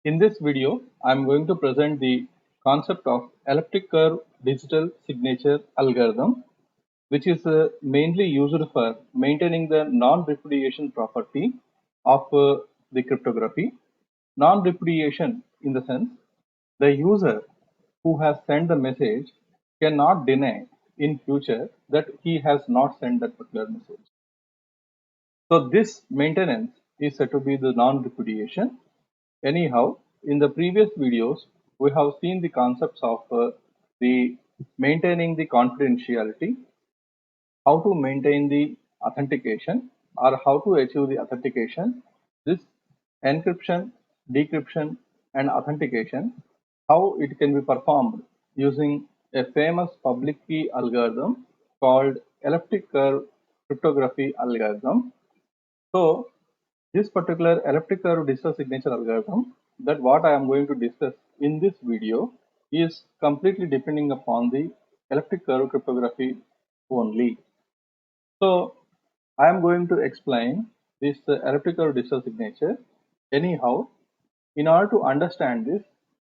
In this video, I am going to present the concept of elliptic curve digital signature algorithm, which is mainly used for maintaining the non-repudiation property of the cryptography. Non-repudiation in the sense the user who has sent the message cannot deny in future that he has not sent that particular message. So this maintenance is said to be the non-repudiation. Anyhow, in the previous videos, we have seen the concepts of the maintaining the confidentiality, how to maintain the authentication or how to achieve the authentication, this encryption, decryption and authentication, how it can be performed using a famous public key algorithm called elliptic curve cryptography algorithm. So this particular elliptic curve digital signature algorithm, that what I am going to discuss in this video, is completely depending upon the elliptic curve cryptography only. So I am going to explain this elliptic curve digital signature. Anyhow, in order to understand this,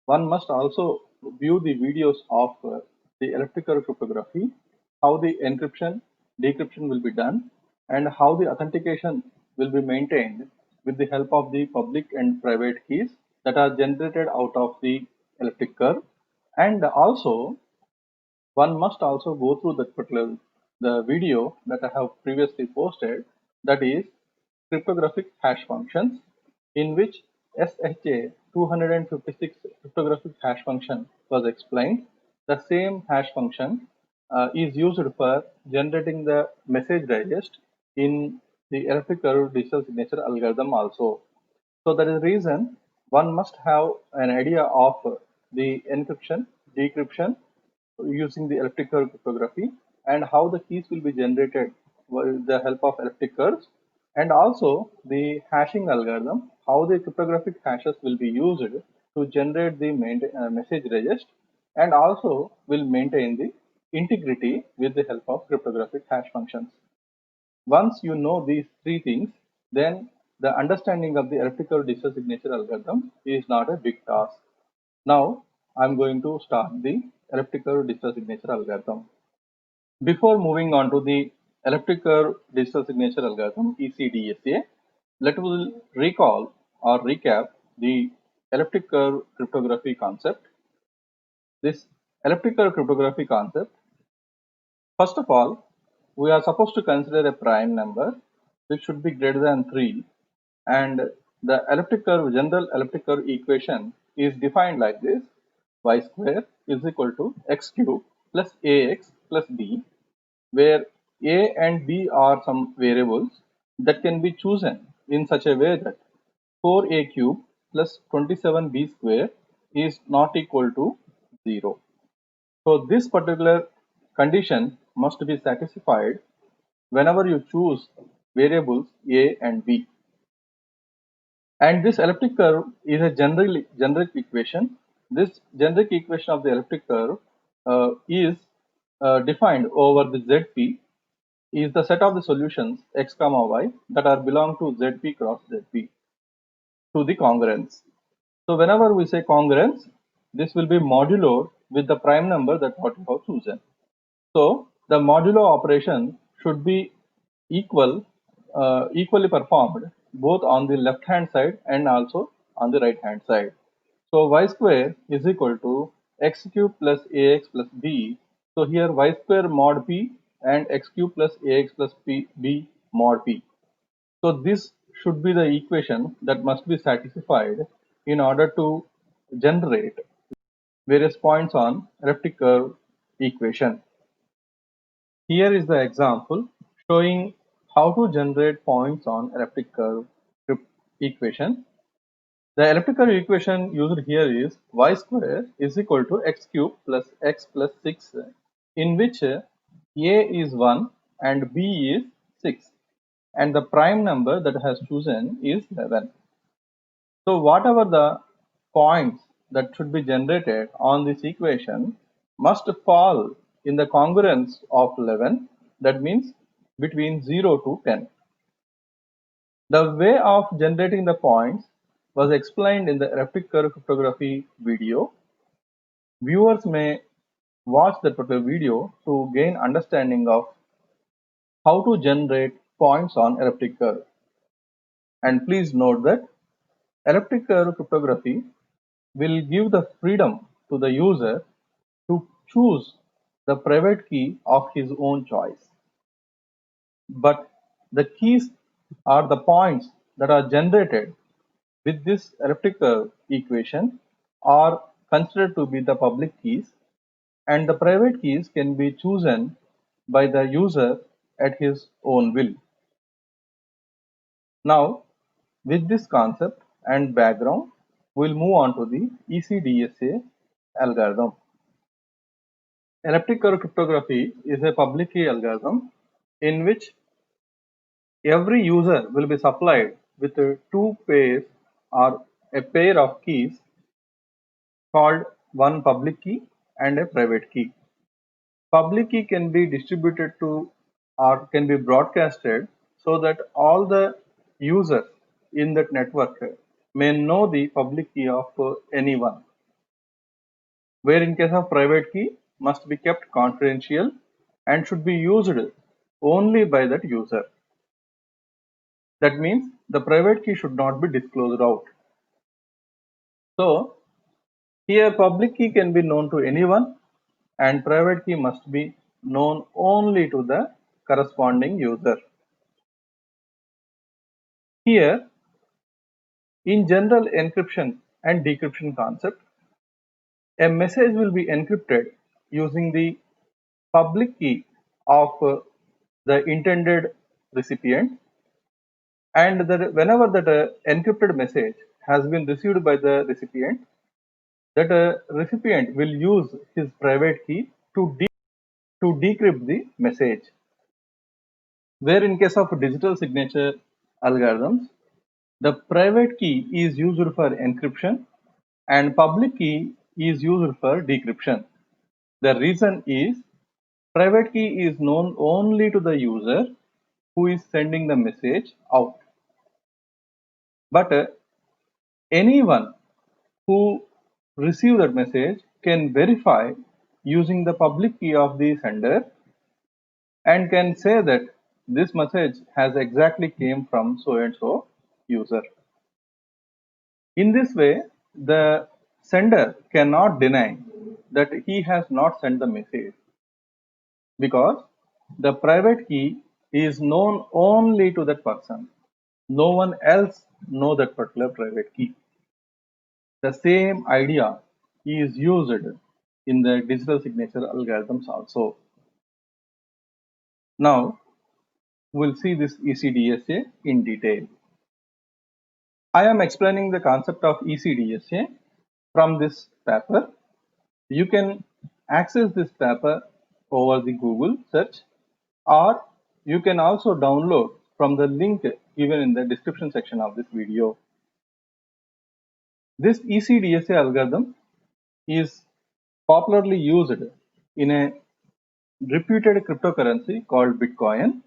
one must also view the videos of the elliptic curve cryptography, how the encryption, decryption will be done, and how the authentication will be maintained with the help of the public and private keys that are generated out of the elliptic curve. And also, one must also go through that particular the video that I have previously posted, that is cryptographic hash functions, in which SHA 256 cryptographic hash function was explained. The same hash function is used for generating the message digest in the elliptic curve digital signature algorithm also. So that is the reason one must have an idea of the encryption, decryption using the elliptic curve cryptography, and how the keys will be generated with the help of elliptic curves, and also the hashing algorithm, how the cryptographic hashes will be used to generate the message register, and also will maintain the integrity with the help of cryptographic hash functions. Once you know these three things, then the understanding of the elliptic curve digital signature algorithm is not a big task. Now I'm going to start the elliptic curve digital signature algorithm. Before moving on to the elliptic curve digital signature algorithm ECDSA, let us recall or recap the elliptic curve cryptography concept. This elliptic curve cryptography concept, first of all, we are supposed to consider a prime number which should be greater than 3, and the elliptic curve general elliptic curve equation is defined like this: y square is equal to x cube plus ax plus b, where a and b are some variables that can be chosen in such a way that 4a cube plus 27b square is not equal to 0. So this particular condition must be satisfied whenever you choose variables a and b. And this elliptic curve is a generic equation. This generic equation of the elliptic curve is defined over the ZP is the set of the solutions x comma y that are belong to ZP cross ZP to the congruence. So whenever we say congruence, this will be modulo with the prime number that what you have chosen. So the modulo operation should be equally performed both on the left hand side and also on the right hand side. So y square is equal to x cube plus ax plus b. So here y square mod p and x cube plus ax plus b mod p. So this should be the equation that must be satisfied in order to generate various points on elliptic curve equation. Here is the example showing how to generate points on elliptic curve equation. The elliptic curve equation used here is y square is equal to x cube plus x plus 6, in which a is 1 and b is 6, and the prime number that has chosen is 11. So whatever the points that should be generated on this equation must fall in the congruence of 11, that means between 0 to 10. The way of generating the points, was explained in the elliptic curve cryptography video. Viewers may watch that particular video to gain understanding of how to generate points on elliptic curve. And please note that elliptic curve cryptography will give the freedom to the user to choose the private key of his own choice. But the keys are the points that are generated with this elliptic curve equation are considered to be the public keys, and the private keys can be chosen by the user at his own will. Now, with this concept and background, we'll move on to the ECDSA algorithm. Elliptic curve cryptography is a public key algorithm in which every user will be supplied with two pairs or a pair of keys called one public key and a private key. Public key can be distributed to or can be broadcasted so that all the users in that network may know the public key of anyone, where in case of private key must be kept confidential and should be used only by that user. That means the private key should not be disclosed out. So here public key can be known to anyone and private key must be known only to the corresponding user. Here, in general encryption and decryption concept, a message will be encrypted using the public key of the intended recipient, and that whenever that encrypted message has been received by the recipient, that recipient will use his private key to decrypt the message. Where in case of digital signature algorithms, the private key is used for encryption and public key is used for decryption. The reason is private key is known only to the user who is sending the message out. But anyone who receives that message can verify using the public key of the sender and can say that this message has exactly came from so and so user. In this way, the sender cannot deny that he has not sent the message because the private key is known only to that person. No one else know that particular private key. The same idea is used in the digital signature algorithms also. Now, we'll see this ECDSA in detail. I am explaining the concept of ECDSA from this paper. You can access this paper over the Google search, or you can also download from the link given in the description section of this video. This ECDSA algorithm is popularly used in a reputed cryptocurrency called Bitcoin.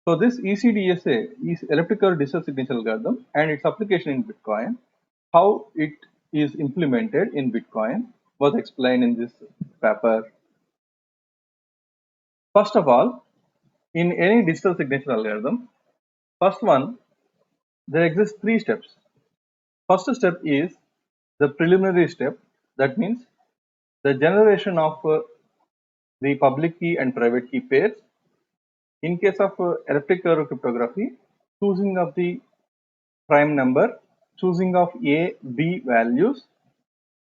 So this ECDSA is elliptic curve digital signature algorithm and its application in Bitcoin, how it is implemented in Bitcoin was explained in this paper. First of all, in any digital signature algorithm, first one, there exist three steps. First step is the preliminary step. That means the generation of the public key and private key pairs. In case of elliptic curve cryptography, choosing of the prime number, choosing of A, B values,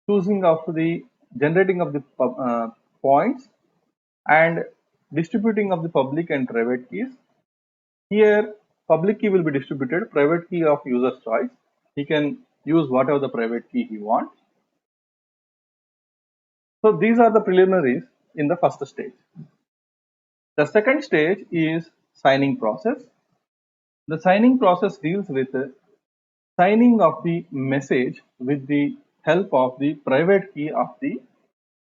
choosing of the generating of the points, and distributing of the public and private keys. Here, public key will be distributed, private key of user's choice. He can use whatever the private key he wants. So these are the preliminaries in the first stage. The second stage is signing process. The signing process deals with signing of the message with the help of the private key of the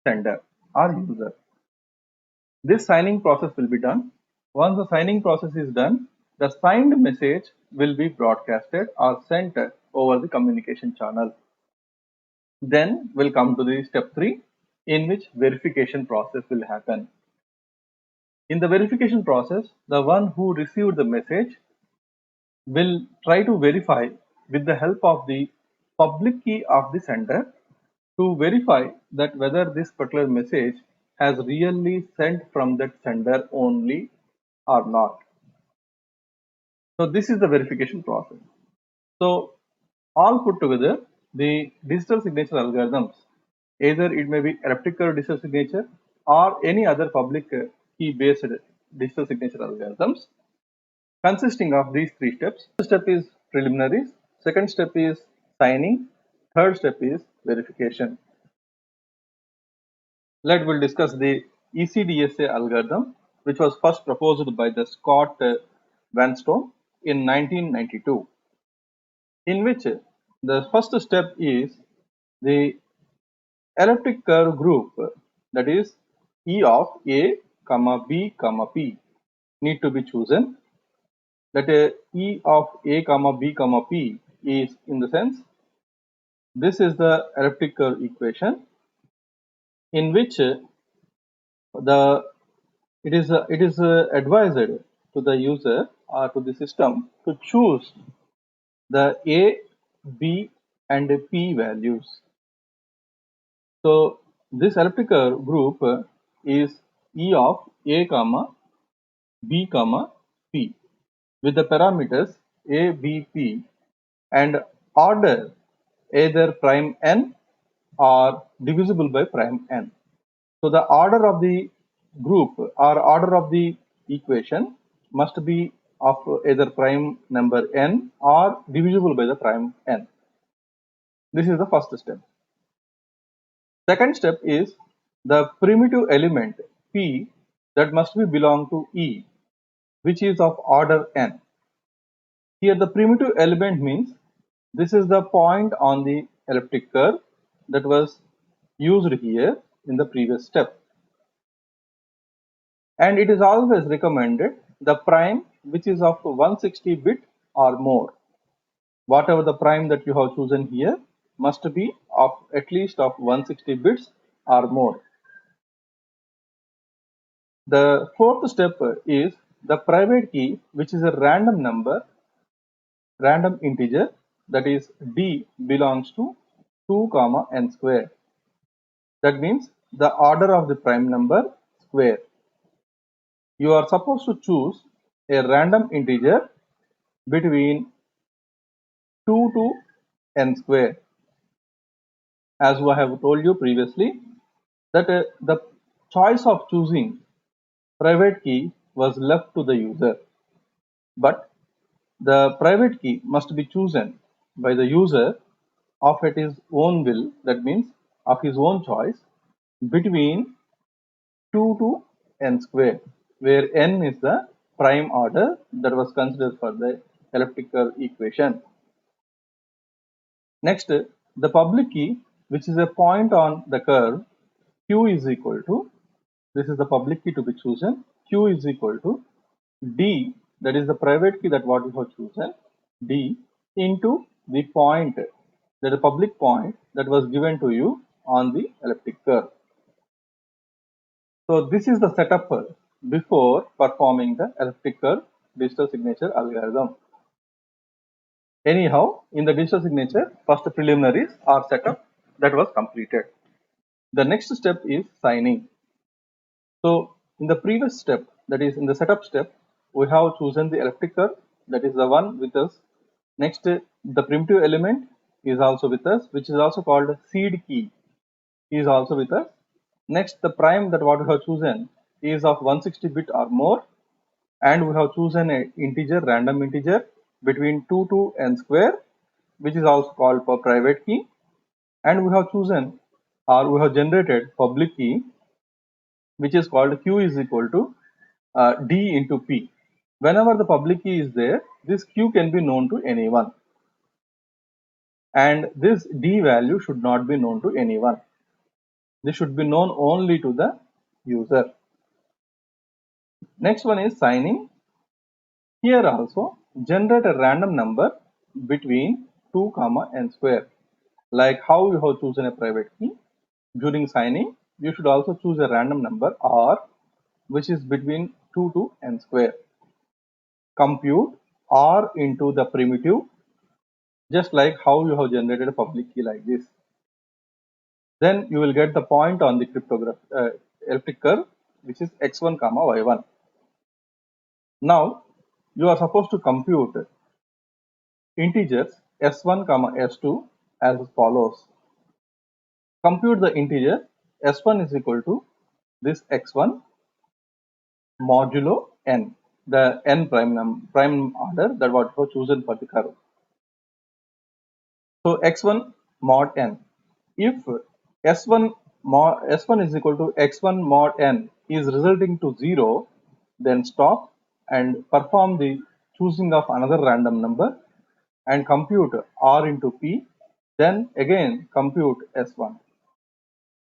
sender or user. This signing process will be done. Once the signing process is done, the signed message will be broadcasted or sent over the communication channel. Then we'll come to the step 3, in which verification process will happen. In the verification process, the one who received the message will try to verify with the help of the public key of the sender to verify that whether this particular message has really sent from that sender only or not. So this is the verification process. So all put together, the digital signature algorithms, either it may be elliptic curve digital signature or any other public key based digital signature algorithms, consisting of these 3 steps. First step is preliminaries, second step is signing, third step is verification. We'll discuss the ECDSA algorithm, which was first proposed by the Scott Vanstone in 1992, in which the first step is the elliptic curve group, that is E of A, B, P, need to be chosen. That E of A, B, P is in the sense this is the elliptic curve equation in which the it is advised to the user or to the system to choose the A, B and P values. So this elliptic curve group is E of A, B, P with the parameters A, B, P and order either prime n or divisible by prime n. So the order of the group or order of the equation must be of either prime number n or divisible by the prime n. This is the first step. Second step is the primitive element p that must be belong to E, which is of order n. Here the primitive element means this is the point on the elliptic curve that was used here in the previous step. And it is always recommended the prime which is of 160 bit or more. Whatever the prime that you have chosen here must be of at least of 160 bits or more. The fourth step is the private key, which is a random number, random integer, that is D belongs to 2, n square. That means the order of the prime number square. You are supposed to choose a random integer between 2 to n square. As I have told you previously, that the choice of choosing private key was left to the user, but the private key must be chosen by the user of his own will, that means of his own choice, between 2 to n square, where n is the prime order that was considered for the elliptic curve equation. Next, the public key, which is a point on the curve, q is equal to, this is the public key to be chosen, q is equal to d, that is the private key that what you have chosen, d into the point, that is public point that was given to you on the elliptic curve. So this is the setup before performing the elliptic curve digital signature algorithm. Anyhow, in the digital signature, first preliminaries are set up that was completed. The next step is signing. So in the previous step, that is in the setup step, we have chosen the elliptic curve, that is the one with us. Next, the primitive element is also with us, which is also called seed key, is also with us. Next, the prime that what we have chosen is of 160 bit or more, and we have chosen a integer, random integer between 2 to n square, which is also called for private key, and we have chosen or we have generated public key, which is called q is equal to d into p. Whenever the public key is there, this q can be known to anyone, and this d value should not be known to anyone. This should be known only to the user. Next one is signing. Here also generate a random number between 2 comma n square. Like how you have chosen a private key, during signing, you should also choose a random number r which is between 2 to n square. Compute r into the primitive, just like how you have generated a public key like this. Then you will get the point on the elliptic curve, which is x1 comma y1. Now you are supposed to compute integers s1 comma s2 as follows. Compute the integer s1 is equal to this x1 modulo n, the n prime order that what you have chosen for the curve. So x1 mod n. If s1 is equal to x1 mod n is resulting to 0, then stop and perform the choosing of another random number and compute r into p, then again compute s1.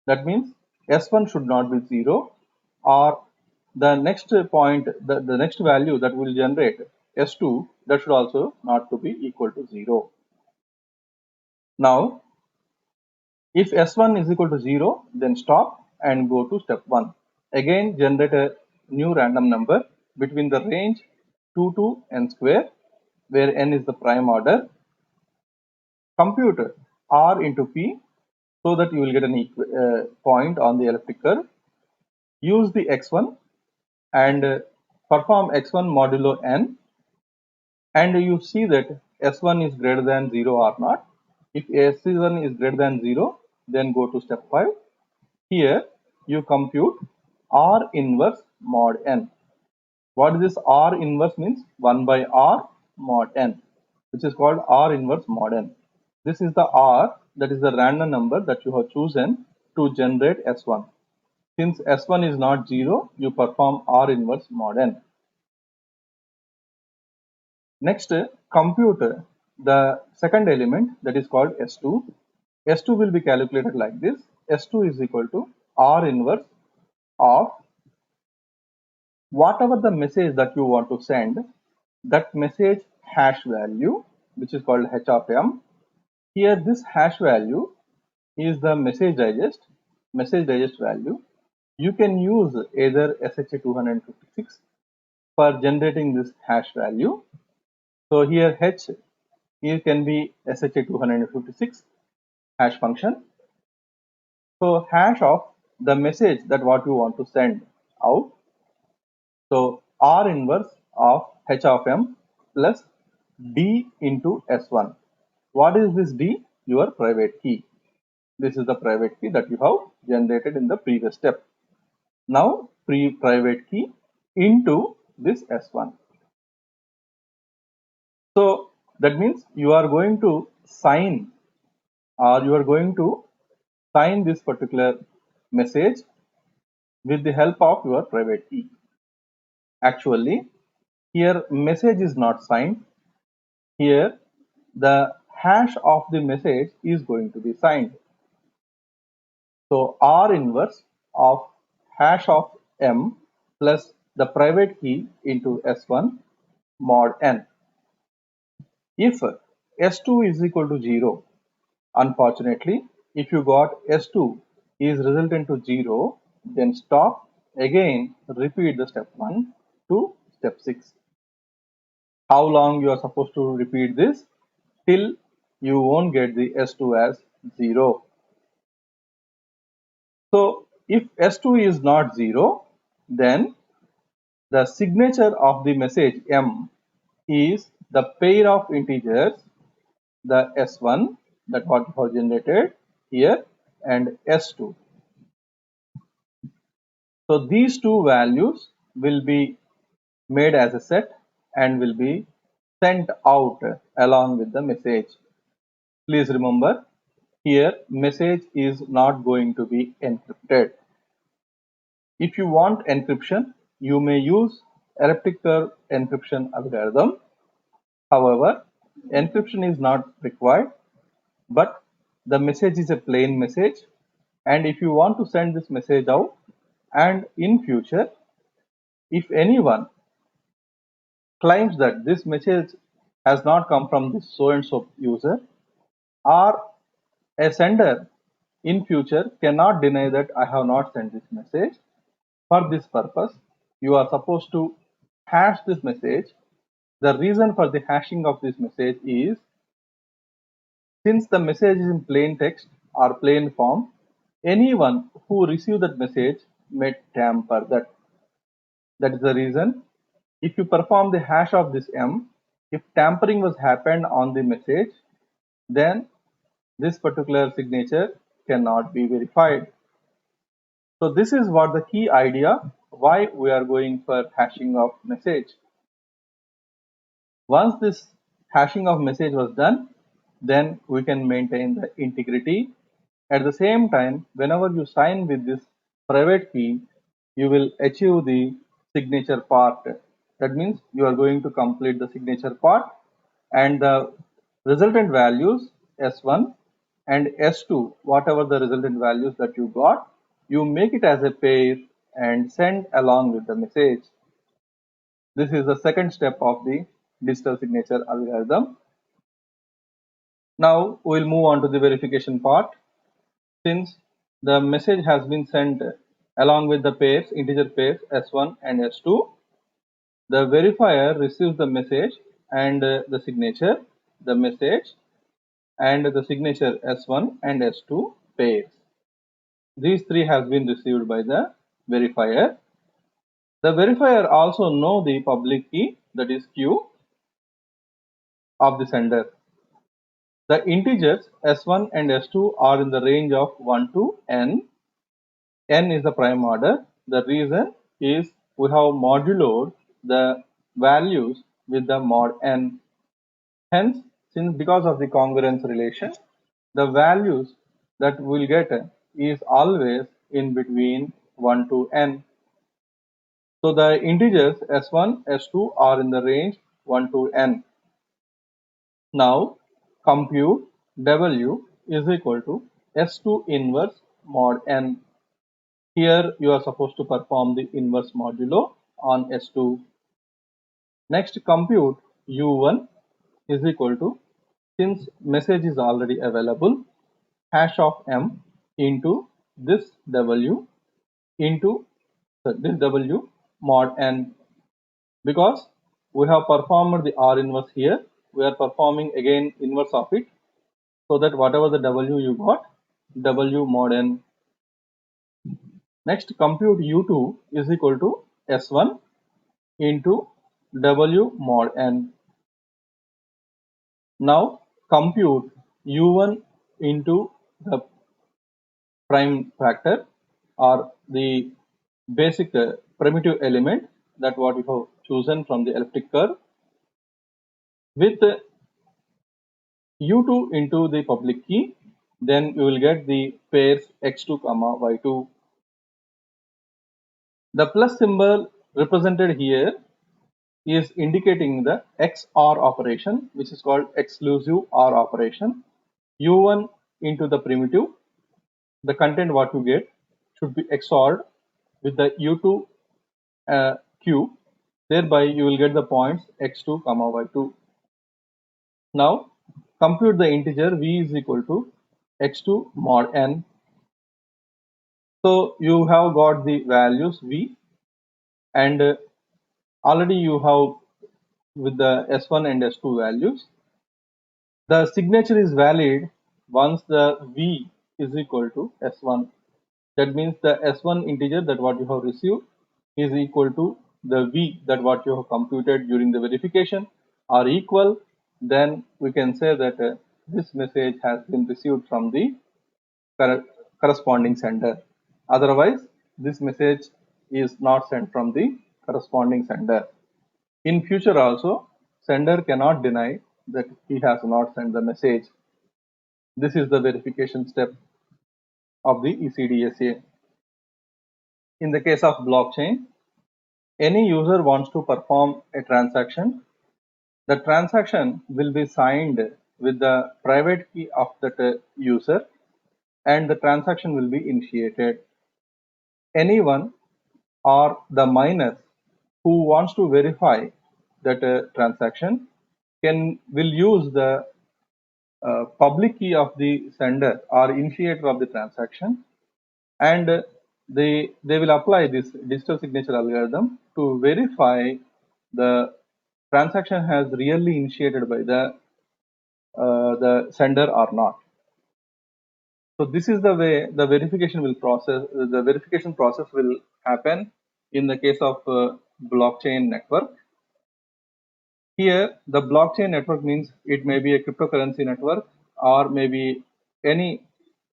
That means s1 should not be 0, or the next point, the next value that will generate s2, that should also not to be equal to 0. Now if s1 is equal to 0, then stop and go to step 1. Again generate a new random number between the range 2 to n square, where n is the prime order. Compute r into p so that you will get an point on the elliptic curve. Use the x1 and perform x1 modulo n, and you see that s1 is greater than 0 or not. If s1 is greater than 0, then go to step 5. Here you compute r inverse mod n. What is this r inverse means? 1 by r mod n, which is called r inverse mod n. This is the r, that is the random number that you have chosen to generate s1. Since s1 is not 0, you perform r inverse mod n. Next, compute the second element, that is called s2. s2 will be calculated like this. s2 is equal to r inverse of whatever the message that you want to send, that message hash value, which is called h of m. Here this hash value is the message digest value. You can use either SHA-256 for generating this hash value. So here h can be SHA-256 hash function. So hash of the message that what you want to send out. So r inverse of h of m plus d into s1. What is this d? Your private key. This is the private key that you have generated in the previous step. Now private key into this s1. So that means you are going to sign, or you are going to sign this particular message with the help of your private key. Actually, here message is not signed. Here the hash of the message is going to be signed. So r inverse of hash of m plus the private key into s1 mod n. If s2 is equal to 0, unfortunately, if you got s2 is resultant to 0, then stop, again repeat the step 1 to step 6. How long you are supposed to repeat this? Till you won't get the s2 as 0. So if s2 is not 0, then the signature of the message m is the pair of integers, the s1 that what was generated here and s2. So these two values will be made as a set and will be sent out along with the message. Please remember, here message is not going to be encrypted. If you want encryption, you may use elliptic curve encryption algorithm. However, encryption is not required, but the message is a plain message, and if you want to send this message out, and in future if anyone claims that this message has not come from this so and so user, or a sender in future cannot deny that I have not sent this message. For this purpose, you are supposed to hash this message. The reason for the hashing of this message is, since the message is in plain text or plain form, anyone who receives that message may tamper that. That is the reason. If you perform the hash of this M, if tampering was happened on the message, then this particular signature cannot be verified. So this is what the key idea why we are going for hashing of message. Once this hashing of message was done, then we can maintain the integrity. At the same time, whenever you sign with this private key, you will achieve the signature part. That means you are going to complete the signature part, and the resultant values S1 and S2, whatever the resultant values that you got, you make it as a pair and send along with the message. This is the second step of the digital signature algorithm. Now we'll move on to the verification part. Since the message has been sent along with the pairs, integer pairs S1 and S2, the verifier receives the message and the signature, the message, and the signature S1 and S2 pairs. These three has been received by the verifier. The verifier also know the public key, that is Q, of the sender. The integers S1 and S2 are in the range of 1 to n. N is the prime order. The reason is we have moduloed the values with the mod n. Hence, since because of the congruence relation, the values that we will get is always in between 1 to n. So the integers S1, S2 are in the range 1 to n. Now compute W is equal to S2 inverse mod n. Here you are supposed to perform the inverse modulo on S2. Next, compute U1 is equal to, since message is already available, hash of M into this W into this W mod n. Because we have performed the R inverse here, we are performing again inverse of it, so that whatever the W you got, W mod n. Next, compute U2 is equal to S1 into W mod n. Now compute U1 into the prime factor, or the basic primitive element that what we have chosen from the elliptic curve, with U2 into the public key, then you will get the pairs x2 comma y2. The plus symbol represented here is indicating the XOR operation, which is called exclusive OR operation. U1 into the primitive, the content what you get should be XORed with the U2 Q, thereby you will get the points x2 comma y2. Now compute the integer v is equal to x2 mod n. So you have got the values v, and already you have with the S1 and S2 values. The signature is valid once the v is equal to S1. That means the S1 integer that what you have received is equal to the v that what you have computed during the verification are equal. Then we can say that this message has been received from the corresponding sender. Otherwise, this message is not sent from the corresponding sender. In future also, sender cannot deny that he has not sent the message. This is the verification step of the ECDSA. In the case of blockchain, any user wants to perform a transaction. The transaction will be signed with the private key of that user, and the transaction will be initiated. Anyone or the miner who wants to verify that transaction will use the public key of the sender or initiator of the transaction, and they will apply this digital signature algorithm to verify the transaction has really initiated by the sender or not. So this is the way the verification will process. The verification process will happen in the case of blockchain network. Here, the blockchain network means it may be a cryptocurrency network or maybe any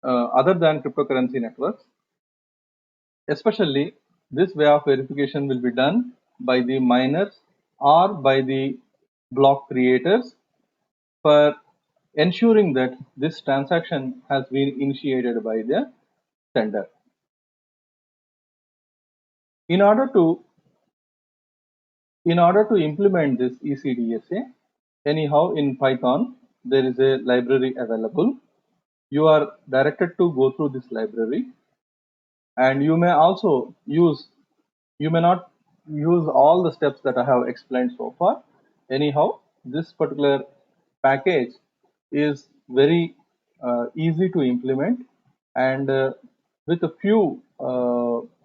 other than cryptocurrency networks. Especially, this way of verification will be done by the miners or by the block creators for ensuring that this transaction has been initiated by the sender. In order to implement this ECDSA, anyhow in Python there is a library available. You are directed to go through this library, and you may also use, you may not use all the steps that I have explained so far. Anyhow, this particular package is very easy to implement, and with a few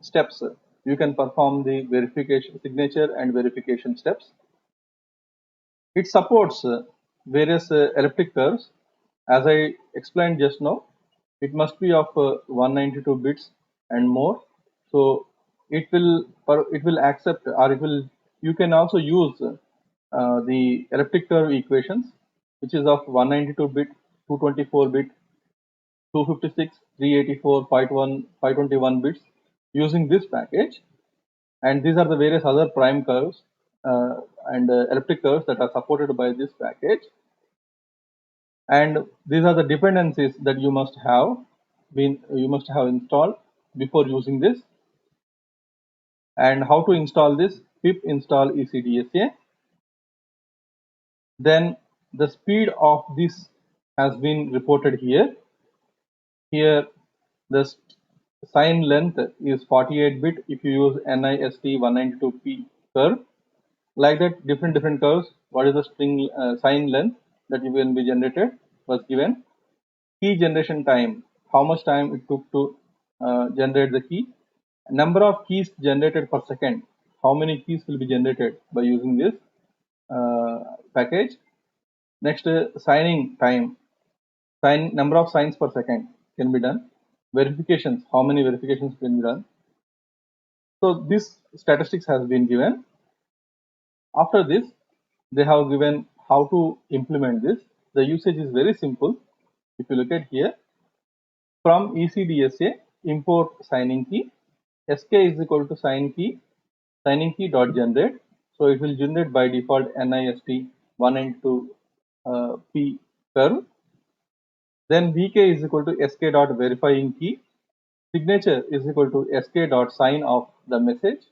steps you can perform the verification signature and verification steps. It supports various elliptic curves. As I explained just now, it must be of 192 bits and more. So it will accept, or it will, you can also use the elliptic curve equations, which is of 192 bit, 224 bit, 256, 384, 521 bits using this package. And these are the various other prime curves and elliptic curves that are supported by this package. And these are the dependencies that you must have installed before using this. And how to install this: pip install ECDSA. Then the speed of this has been reported here. Here the sign length is 48 bit if you use NIST 192P curve. Like that, different curves. What is the string sign length that will be generated was given. Key generation time, how much time it took to generate the key. Number of keys generated per second, how many keys will be generated by using this package. Next, signing time, number of signs per second can be done. Verifications, how many verifications can be done. So this statistics has been given. After this, they have given how to implement this. The usage is very simple. If you look at here, from ECDSA, import signing key. SK is equal to signing key dot generate. So it will generate by default NIST 192 P curve. Then VK is equal to SK dot verifying key. Signature is equal to SK dot sign of the message.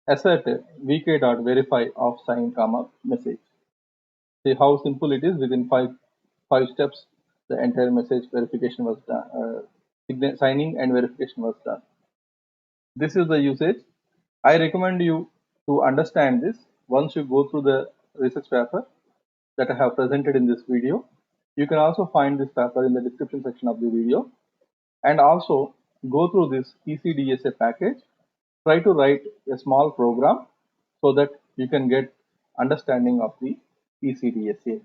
Assert VK dot verify of sign comma message. See how simple it is. Within five steps, the entire message verification was done. Signing and verification was done. This is the usage. I recommend you to understand this once you go through the research paper that I have presented in this video. You can also find this paper in the description section of the video, and also go through this ECDSA package. Try to write a small program so that you can get understanding of the ECDSA.